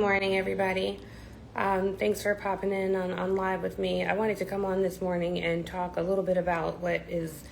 Morning, everybody. Thanks for popping in on live with me. I wanted to come on this morning and talk a little bit about what is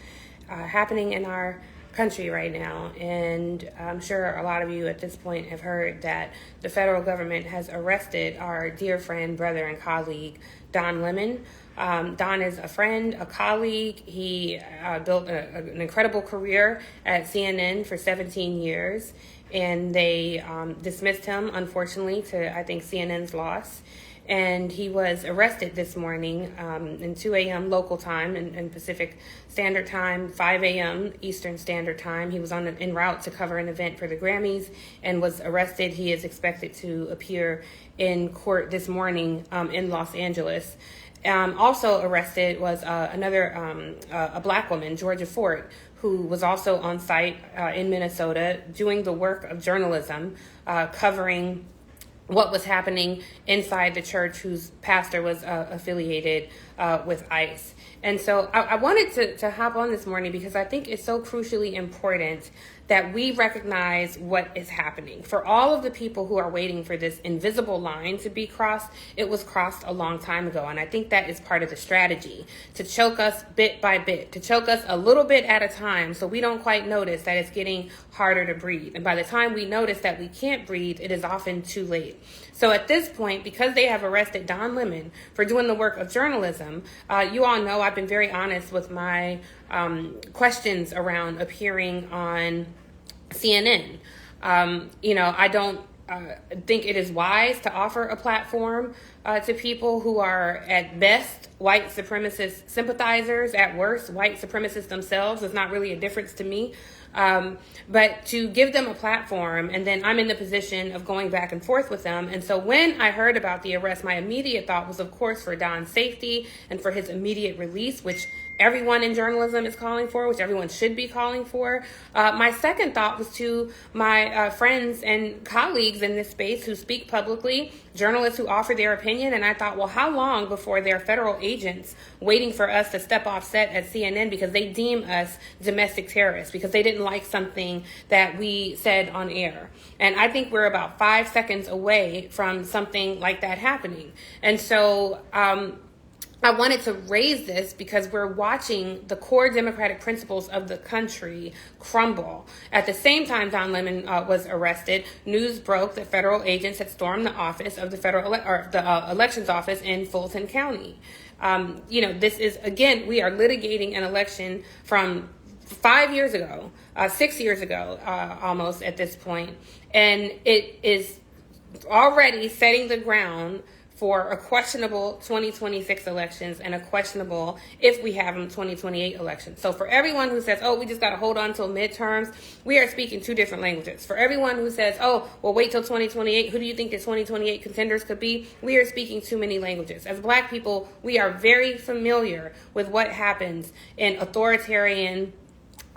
happening in our country right now. And I'm sure a lot of you at this point have heard that the federal government has arrested our dear friend, brother, and colleague, Don Lemon. Don is a friend, a colleague. He built an incredible career at CNN for 17 years. And they dismissed him, unfortunately, to, I think, CNN's loss. And he was arrested this morning in 2 a.m. local time and Pacific Standard Time, 5 a.m. Eastern Standard Time. He was en route to cover an event for the Grammys and was arrested. He is expected to appear in court this morning in Los Angeles. Also arrested was a black woman, Georgia Fort, who was also on site in Minnesota doing the work of journalism, covering what was happening inside the church whose pastor was affiliated with ICE. And so I wanted to hop on this morning because I think it's so crucially important that we recognize what is happening. For all of the people who are waiting for this invisible line to be crossed, it was crossed a long time ago. And I think that is part of the strategy, to choke us bit by bit, to choke us a little bit at a time so we don't quite notice that it's getting harder to breathe. And by the time we notice that we can't breathe, it is often too late. So at this point, because they have arrested Don Lemon for doing the work of journalism, you all know I've been very honest with my questions around appearing on CNN. I don't think it is wise to offer a platform to people who are at best white supremacist sympathizers, at worst white supremacists themselves. There's not really a difference to me. But to give them a platform, and then I'm in the position of going back and forth with them. And so when I heard about the arrest, my immediate thought was, of course, for Don's safety and for his immediate release, which everyone in journalism is calling for, which everyone should be calling for. My second thought was to my friends and colleagues in this space who speak publicly, journalists who offer their opinion. And I thought, well, how long before there are federal agents waiting for us to step off set at CNN because they deem us domestic terrorists, because they didn't like something that we said on air? And I think we're about 5 seconds away from something like that happening. And so I wanted to raise this because we're watching the core democratic principles of the country crumble. At the same time Don Lemon was arrested, news broke that federal agents had stormed the office of the elections office in Fulton County. This is, again, we are litigating an election from 5 years ago, 6 years ago, almost at this point, and it is already setting the ground for a questionable 2026 elections and a questionable, if we have them, 2028 elections. So for everyone who says, oh, we just got to hold on till midterms, we are speaking two different languages. For everyone who says, oh, well, wait till 2028, who do you think the 2028 contenders could be? We are speaking too many languages. As Black people, we are very familiar with what happens in authoritarian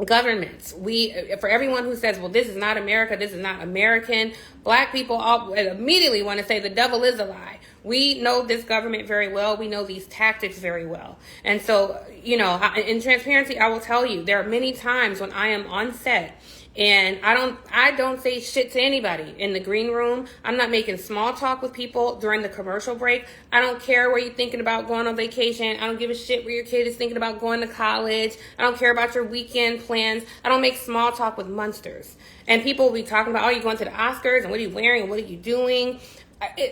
governments. For everyone who says, well, this is not America, this is not American, Black people all immediately want to say the devil is a lie. We know this government very well. We know these tactics very well. And so, in transparency, I will tell you, there are many times when I am on set and I don't say shit to anybody in the green room. I'm not making small talk with people during the commercial break. I don't care where you're thinking about going on vacation. I don't give a shit where your kid is thinking about going to college. I don't care about your weekend plans. I don't make small talk with monsters. And people will be talking about, oh, you're going to the Oscars and what are you wearing and what are you doing?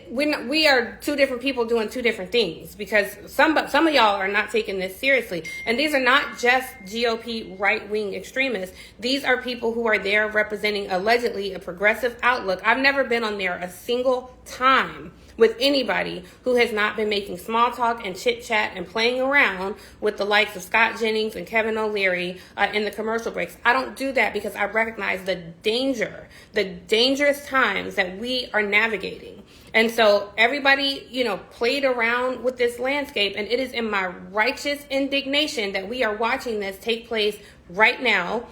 We are two different people doing two different things, because some of y'all are not taking this seriously. And these are not just GOP right-wing extremists. These are people who are there representing allegedly a progressive outlook. I've never been on there a single time with anybody who has not been making small talk and chit chat and playing around with the likes of Scott Jennings and Kevin O'Leary in the commercial breaks. I don't do that because I recognize the dangerous times that we are navigating. And so everybody, played around with this landscape, and it is in my righteous indignation that we are watching this take place right now.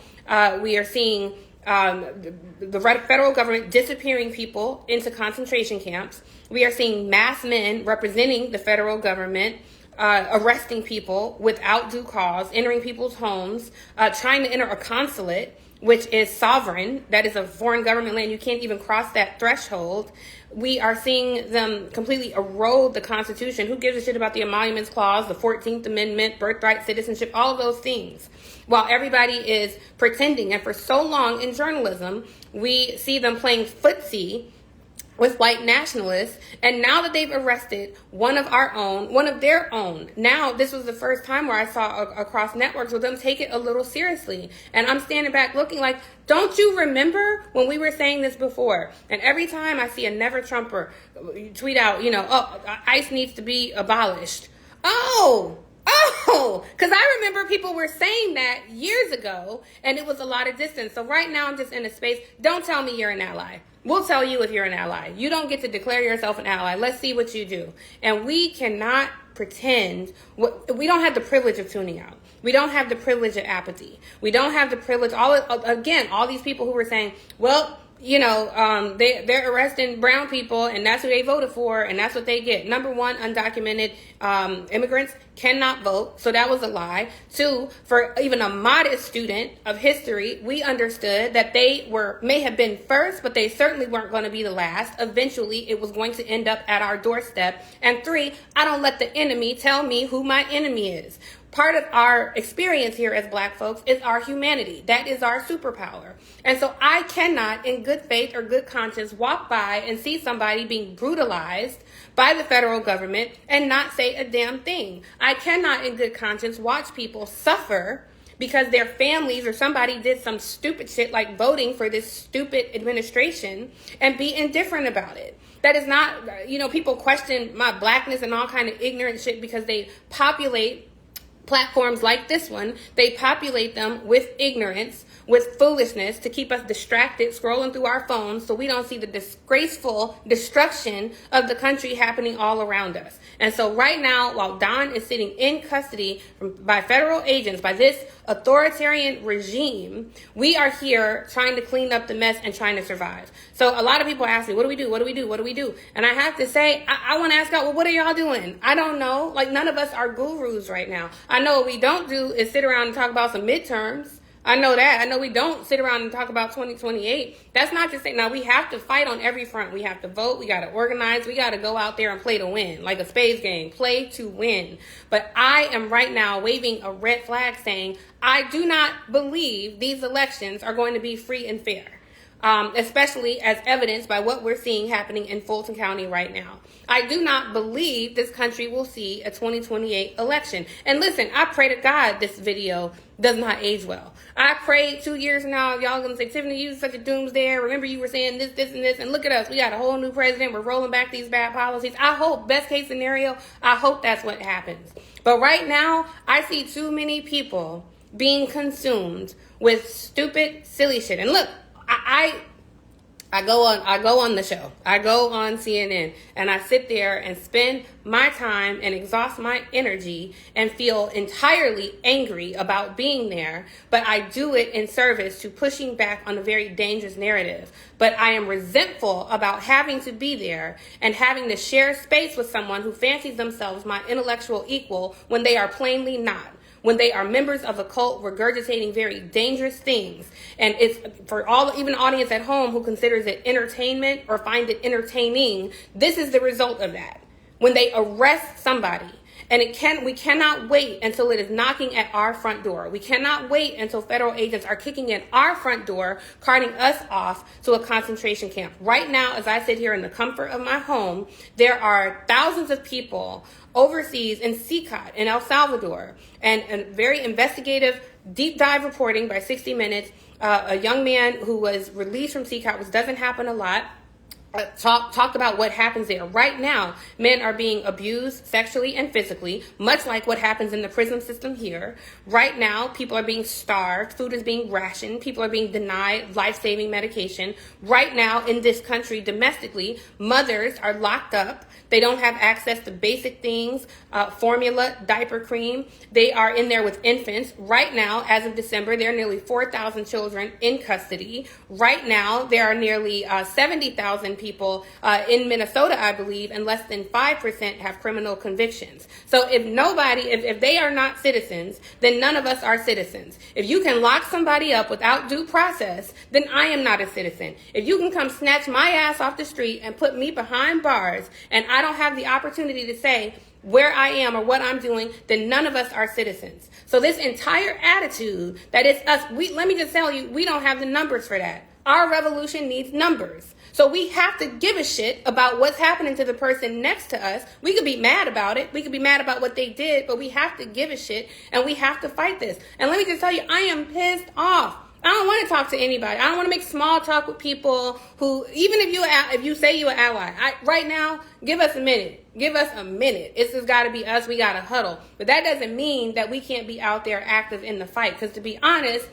We are seeing the federal government disappearing people into concentration camps. We are seeing mass men representing the federal government arresting people without due cause, entering people's homes, trying to enter a consulate which is sovereign. That is a foreign government land. You can't even cross that threshold. We are seeing them completely erode the Constitution. Who gives a shit about the Emoluments Clause, the 14th Amendment, birthright, citizenship, all of those things? While everybody is pretending, and for so long in journalism, we see them playing footsie with white nationalists, and now that they've arrested one of their own, now this was the first time where I saw across networks with them take it a little seriously. And I'm standing back looking like, don't you remember when we were saying this before? And every time I see a never Trumper tweet out, ICE needs to be abolished. Oh, because I remember people were saying that years ago, and it was a lot of distance. So right now I'm just in a space. Don't tell me you're an ally. We'll tell you if you're an ally. You don't get to declare yourself an ally. Let's see what you do. And we cannot pretend. We don't have the privilege of tuning out. We don't have the privilege of apathy. We don't have the privilege. All these people who were saying, well, they're arresting brown people, and that's who they voted for, and that's what they get. Number one, undocumented immigrants cannot vote, so that was a lie. Two, for even a modest student of history, we understood that they may have been first, but they certainly weren't going to be the last. Eventually, it was going to end up at our doorstep. And three, I don't let the enemy tell me who my enemy is. Part of our experience here as Black folks is our humanity. That is our superpower. And so I cannot, in good faith or good conscience, walk by and see somebody being brutalized by the federal government and not say a damn thing. I cannot, in good conscience, watch people suffer because their families or somebody did some stupid shit like voting for this stupid administration and be indifferent about it. That is not, people question my blackness and all kind of ignorant shit because they populate platforms like this one. They populate them with ignorance, with foolishness, to keep us distracted, scrolling through our phones so we don't see the disgraceful destruction of the country happening all around us. And so right now, while Don is sitting in custody by federal agents, by this authoritarian regime, we are here trying to clean up the mess and trying to survive. So a lot of people ask me, what do we do? What do we do? What do we do? And I have to say, I want to ask God, well, what are y'all doing? I don't know. Like, none of us are gurus right now. I know what we don't do is sit around and talk about some midterms. I know that. I know we don't sit around and talk about 2028. That's not to say, now we have to fight on every front. We have to vote. We got to organize. We got to go out there and play to win, like a spades game, play to win. But I am right now waving a red flag saying, I do not believe these elections are going to be free and fair. Especially as evidenced by what we're seeing happening in Fulton County right now. I do not believe this country will see a 2028 election. And listen, I pray to God this video does not age well. I pray 2 years from now, y'all gonna say, Tiffany, you such a doomsdayer. Remember you were saying this, and this, and look at us. We got a whole new president. We're rolling back these bad policies. I hope, best case scenario, I hope that's what happens. But right now, I see too many people being consumed with stupid, silly shit. And look, I go on the show. I go on CNN and I sit there and spend my time and exhaust my energy and feel entirely angry about being there. But I do it in service to pushing back on a very dangerous narrative. But I am resentful about having to be there and having to share space with someone who fancies themselves my intellectual equal when they are plainly not. When they are members of a cult regurgitating very dangerous things. And it's for even audience at home who considers it entertainment or find it entertaining, this is the result of that. When they arrest somebody, and we cannot wait until it is knocking at our front door. We cannot wait until federal agents are kicking in our front door, carting us off to a concentration camp. Right now, as I sit here in the comfort of my home, there are thousands of people overseas in CCOT in El Salvador, and very investigative deep dive reporting by 60 Minutes. A young man who was released from CCOT, which doesn't happen a lot, talked about what happens there. Right now, men are being abused sexually and physically, much like what happens in the prison system here. Right now, people are being starved. Food is being rationed. People are being denied life-saving medication. Right now, in this country, domestically, mothers are locked up. They don't have access to basic things, formula, diaper cream. They are in there with infants. Right now, as of December, there are nearly 4,000 children in custody. Right now, there are nearly 70,000 people people in Minnesota, I believe, and less than 5% have criminal convictions. So if they are not citizens, then none of us are citizens. If you can lock somebody up without due process, then I am not a citizen. If you can come snatch my ass off the street and put me behind bars, and I don't have the opportunity to say where I am or what I'm doing, then none of us are citizens. So this entire attitude that it's us, let me just tell you, we don't have the numbers for that. Our revolution needs numbers. So we have to give a shit about what's happening to the person next to us. We could be mad about it. We could be mad about what they did, but we have to give a shit and we have to fight this. And let me just tell you, I am pissed off. I don't want to talk to anybody. I don't want to make small talk with people who, even if you say you're an ally, right now, give us a minute. Give us a minute. It's just got to be us. We got to huddle. But that doesn't mean that we can't be out there active in the fight. Because to be honest,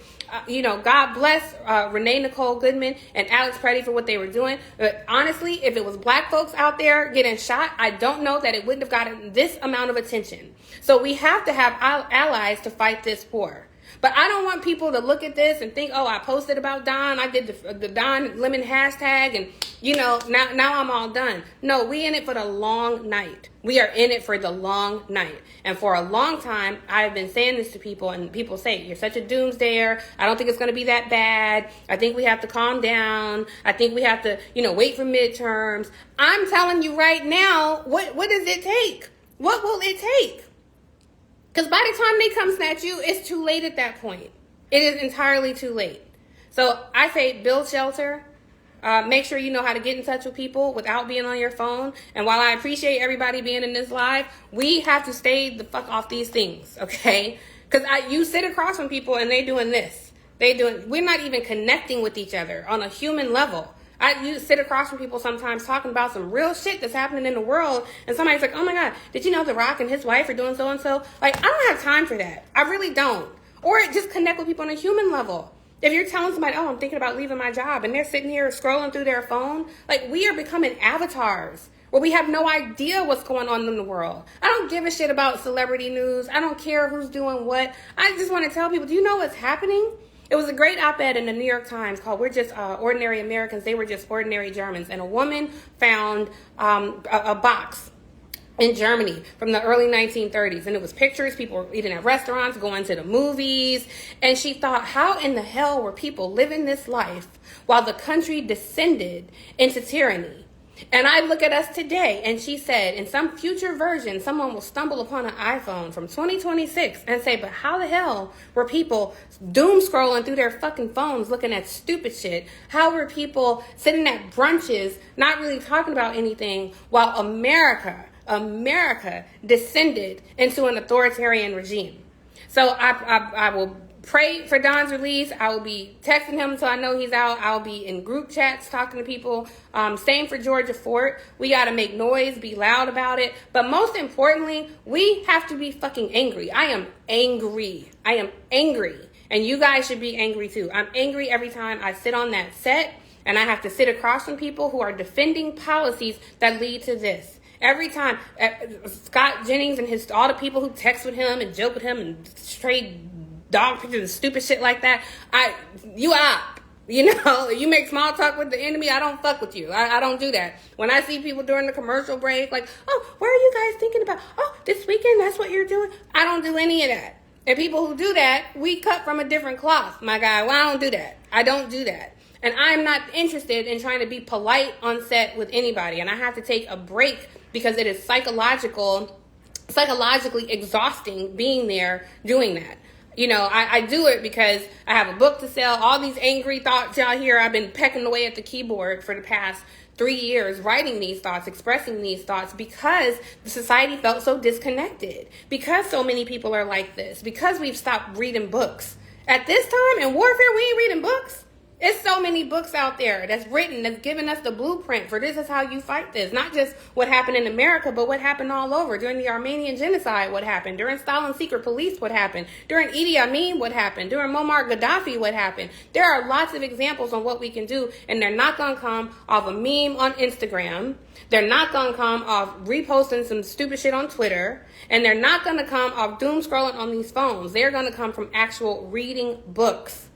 God bless Renee Nicole Goodman and Alex Preddy for what they were doing. But honestly, if it was black folks out there getting shot, I don't know that it wouldn't have gotten this amount of attention. So we have to have allies to fight this war. But I don't want people to look at this and think, oh, I posted about Don. I did the Don Lemon hashtag and, now I'm all done. No, we in it for the long night. We are in it for the long night. And for a long time, I've been saying this to people, and people say, you're such a doomsdayer. I don't think it's going to be that bad. I think we have to calm down. I think we have to, wait for midterms. I'm telling you right now, what does it take? What will it take? Because by the time they come snatch you, it's too late at that point. It is entirely too late. So I say build shelter. Make sure you know how to get in touch with people without being on your phone. And while I appreciate everybody being in this live, we have to stay the fuck off these things, okay? Because you sit across from people and they doing this. We're not even connecting with each other on a human level. You sit across from people sometimes talking about some real shit that's happening in the world, and somebody's like, oh my God, did you know The Rock and his wife are doing so-and-so? Like, I don't have time for that. I really don't. Or just connect with people on a human level. If you're telling somebody, oh, I'm thinking about leaving my job, and they're sitting here scrolling through their phone, like, we are becoming avatars where we have no idea what's going on in the world. I don't give a shit about celebrity news. I don't care who's doing what. I just want to tell people, do you know what's happening? It was a great op-ed in the New York Times called We're Just Ordinary Americans. They were just ordinary Germans. And a woman found a box in Germany from the early 1930s. And it was pictures. People were eating at restaurants, going to the movies. And she thought, how in the hell were people living this life while the country descended into tyranny? And I look at us today, and she said, in some future version, someone will stumble upon an iPhone from 2026 and say, but how the hell were people doom scrolling through their fucking phones looking at stupid shit? How were people sitting at brunches not really talking about anything while America descended into an authoritarian regime? So I will pray for Don's release. I will be texting him until I know he's out. I'll be in group chats talking to people. Same for Georgia Fort. We got to make noise, be loud about it. But most importantly, we have to be fucking angry. I am angry. And you guys should be angry too. I'm angry every time I sit on that set and I have to sit across from people who are defending policies that lead to this. Every time Scott Jennings and all the people who text with him and joke with him and straight dog pictures and stupid shit like that, you make small talk with the enemy, I don't fuck with you. I don't do that. When I see people during the commercial break, like, oh, what are you guys thinking about? Oh, this weekend, that's what you're doing? I don't do any of that. And people who do that, we cut from a different cloth, my guy. Well, I don't do that. I don't do that. And I'm not interested in trying to be polite on set with anybody. And I have to take a break because it is psychologically exhausting being there doing that. I do it because I have a book to sell. All these angry thoughts y'all hear, I've been pecking away at the keyboard for the past 3 years, writing these thoughts, expressing these thoughts, because the society felt so disconnected, because so many people are like this, because we've stopped reading books. At this time in warfare, we ain't reading books. It's so many books out there that's written, that's giving us the blueprint for this is how you fight this. Not just what happened in America, but what happened all over. During the Armenian genocide, what happened? During Stalin's secret police, what happened? During Idi Amin, what happened? During Muammar Gaddafi, what happened? There are lots of examples on what we can do, and they're not going to come off a meme on Instagram. They're not going to come off reposting some stupid shit on Twitter. And they're not going to come off doom scrolling on these phones. They're going to come from actual reading books.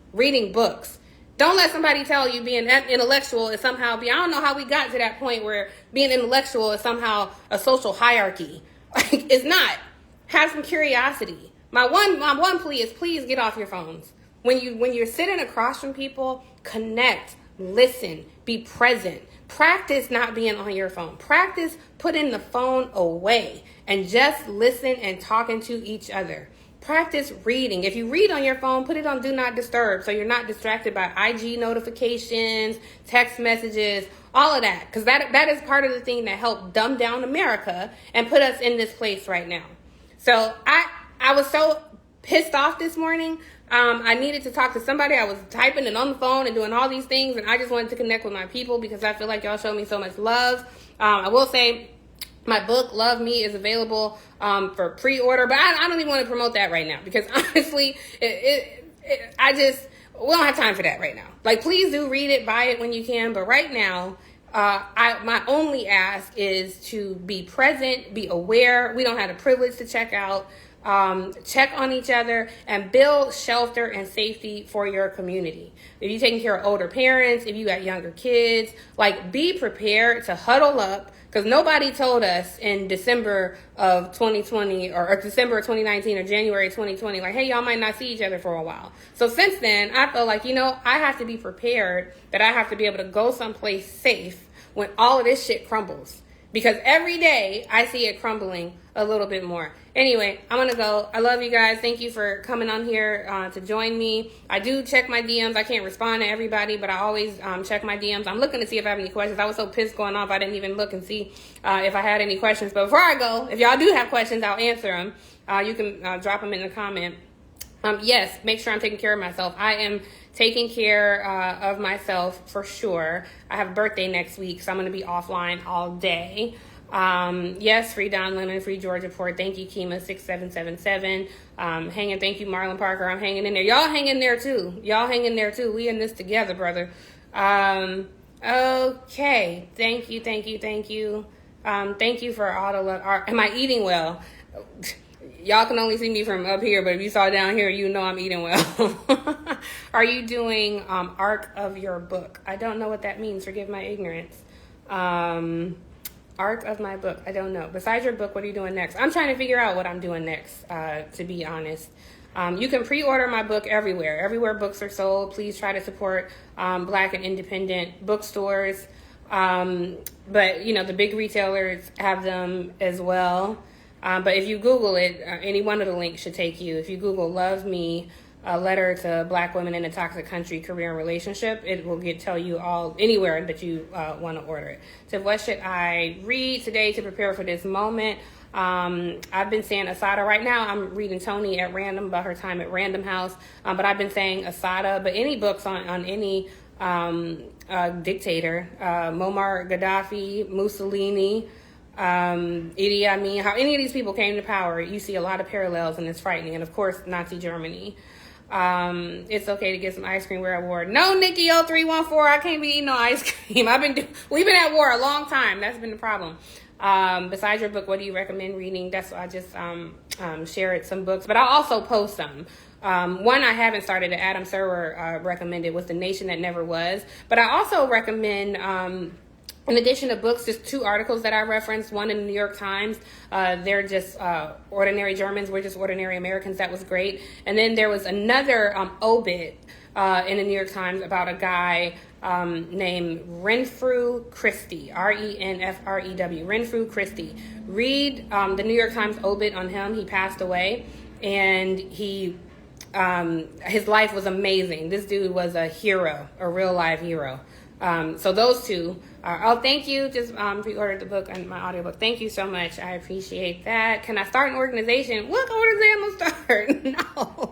Don't let somebody tell you being intellectual is somehow, I don't know how we got to that point where being intellectual is somehow a social hierarchy. Like, it's not. Have some curiosity. My one plea is please get off your phones. When you're sitting across from people, connect, listen, be present. Practice not being on your phone. Practice putting the phone away and just listen and talking to each other. Practice reading. If you read on your phone, put it on Do Not Disturb so you're not distracted by IG notifications, text messages, all of that. Because that is part of the thing that helped dumb down America and put us in this place right now. So I was so pissed off this morning. I needed to talk to somebody. I was typing and on the phone and doing all these things, and I just wanted to connect with my people because I feel like y'all show me so much love. I will say my book, Love Me, is available for pre-order, but I don't even want to promote that right now because honestly, we don't have time for that right now. Like, please do read it, buy it when you can, but right now, my only ask is to be present, be aware. We don't have the privilege to check out. Check on each other and build shelter and safety for your community. If you're taking care of older parents, if you got younger kids, like, be prepared to huddle up, because nobody told us in December of 2020 or December of 2019 or January 2020, like, hey, y'all might not see each other for a while. So since then, I felt like, I have to be prepared that I have to be able to go someplace safe when all of this shit crumbles. Because every day I see it crumbling a little bit more. Anyway, I'm going to go. I love you guys. Thank you for coming on here to join me. I do check my DMs. I can't respond to everybody, but I always check my DMs. I'm looking to see if I have any questions. I was so pissed going off, I didn't even look and see if I had any questions. But before I go, if y'all do have questions, I'll answer them. You can drop them in the comment. Yes, make sure I'm taking care of myself. I am taking care of myself for sure. I have a birthday next week, so I'm going to be offline all day. Yes, free Don Lemon, free Georgia Port. Thank you, Kima 6777. Hanging. Thank you, Marlon Parker. I'm hanging in there. Y'all hang in there too. We in this together, brother. Okay. Thank you. Thank you for all the love. Am I eating well? Y'all can only see me from up here, but if you saw down here, you know I'm eating well. Are you doing arc of your book? I don't know what that means. Forgive my ignorance. Arc of my book. I don't know. Besides your book, what are you doing next? I'm trying to figure out what I'm doing next, to be honest. You can pre-order my book everywhere. Everywhere books are sold. Please try to support Black and independent bookstores. But, the big retailers have them as well. But if you Google it, any one of the links should take you. If you Google Love Me, a letter to Black women in a toxic country, career and relationship, it will tell you all anywhere that you want to order it. So what should I read today to prepare for this moment? I've been saying Asada. Right now I'm reading Toni at Random about her time at Random House. But I've been saying Asada, but any books on any dictator, Muammar Gaddafi, Mussolini, Idi Amin, how any of these people came to power, you see a lot of parallels, and it's frightening. And of course, Nazi Germany. It's okay to get some ice cream. We're at war. No, Nikki 0314, I can't be eating no ice cream. We've been at war a long time. That's been the problem. Besides your book, what do you recommend reading? I just shared some books, but I'll also post some. One I haven't started that Adam Serwer recommended was The Nation That Never Was. But I also recommend in addition to books, just 2 articles that I referenced. One in the New York Times. They're just ordinary Germans. We're just ordinary Americans. That was great. And then there was another obit in the New York Times about a guy named Renfrew Christie. Renfrew. Renfrew Christie. Read the New York Times obit on him. He passed away. And his life was amazing. This dude was a hero, a real live hero. So those 2 are, thank you. Just pre-ordered the book and my audiobook. Thank you so much. I appreciate that. Can I start an organization? What organization am I start? No.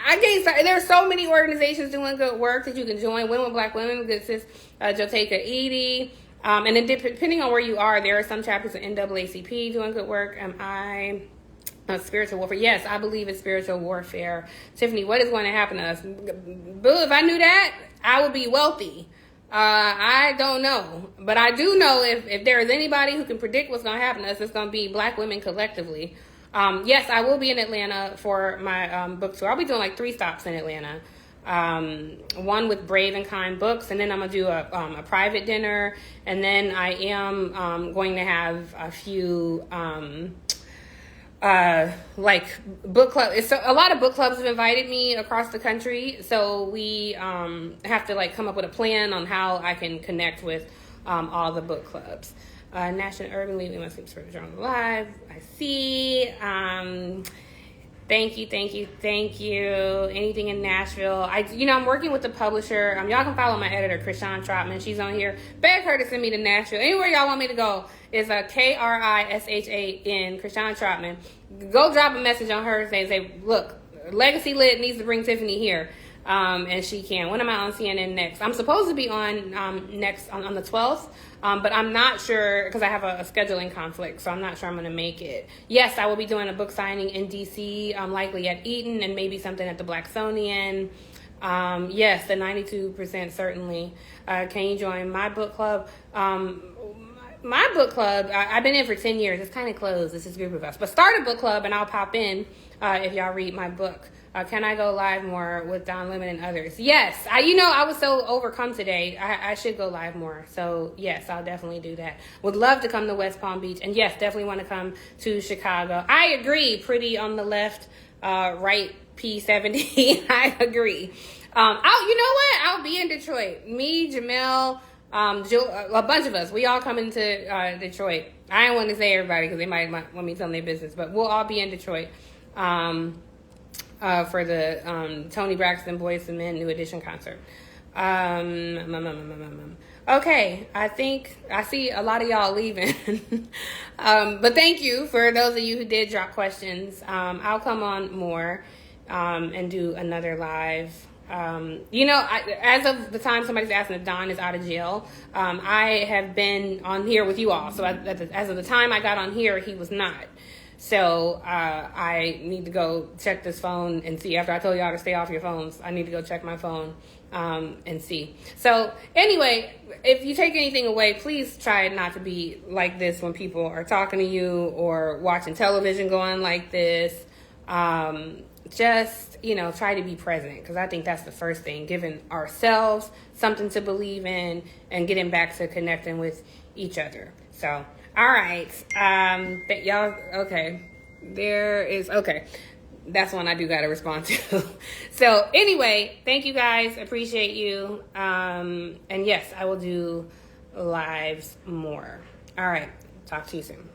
I can't start. There's so many organizations doing good work that you can join. Women with Black Women, good sis Joteka Edie. And then depending on where you are, there are some chapters of NAACP doing good work. Am I spiritual warfare? Yes, I believe in spiritual warfare. Tiffany, what is going to happen to us? Boo, if I knew that, I would be wealthy. I don't know. But I do know if there is anybody who can predict what's going to happen to us, it's going to be Black women collectively. Yes, I will be in Atlanta for my book tour. I'll be doing like 3 stops in Atlanta. one with Brave and Kind Books, and then I'm gonna do a private dinner, and then I am going to have a few like book club. So a lot of book clubs have invited me across the country, so we have to like come up with a plan on how I can connect with all the book clubs. National Urban League, we must keep Spiritual alive. I see. Thank you. Anything in Nashville? I'm working with the publisher. Y'all can follow my editor, Krishan Trotman. She's on here. Beg her to send me to Nashville. Anywhere y'all want me to go is Krishan, Krishan Trotman. Go drop a message on her and say, look, Legacy Lit needs to bring Tiffany here. And she can. When am I on CNN next? I'm supposed to be on next on the 12th, but I'm not sure because I have a scheduling conflict, so I'm not sure I'm going to make it. Yes, I will be doing a book signing in D.C., likely at Eaton, and maybe something at the Blacksonian. Yes, the 92% certainly. Can you join my book club? My book club, I've been in for 10 years. It's kind of closed. It's just a group of us. But start a book club, and I'll pop in if y'all read my book. Can I go live more with Don Lemon and others? Yes. I was so overcome today. I should go live more. So, yes, I'll definitely do that. Would love to come to West Palm Beach. And, yes, definitely want to come to Chicago. I agree. Pretty on the left, right P70. I agree. You know what? I'll be in Detroit. Me, Jamel, a bunch of us. We all come into Detroit. I don't want to say everybody because they might want me to tell them their business. But we'll all be in Detroit. For the Tony Braxton Boyz II Men New Edition concert. Okay, I think I see a lot of y'all leaving. But thank you for those of you who did drop questions. I'll come on more and do another live. As of the time somebody's asking if Don is out of jail, I have been on here with you all. So as of the time I got on here, he was not. So I need to go check this phone and see. After I told y'all to stay off your phones, I need to go check my phone and see. So anyway, if you take anything away, please try not to be like this when people are talking to you or watching television going like this. Just, try to be present, because I think that's the first thing, giving ourselves something to believe in and getting back to connecting with each other. So, all right. Y'all, okay. That's one I do got to respond to. So, anyway, thank you guys. Appreciate you. And yes, I will do lives more. All right. Talk to you soon.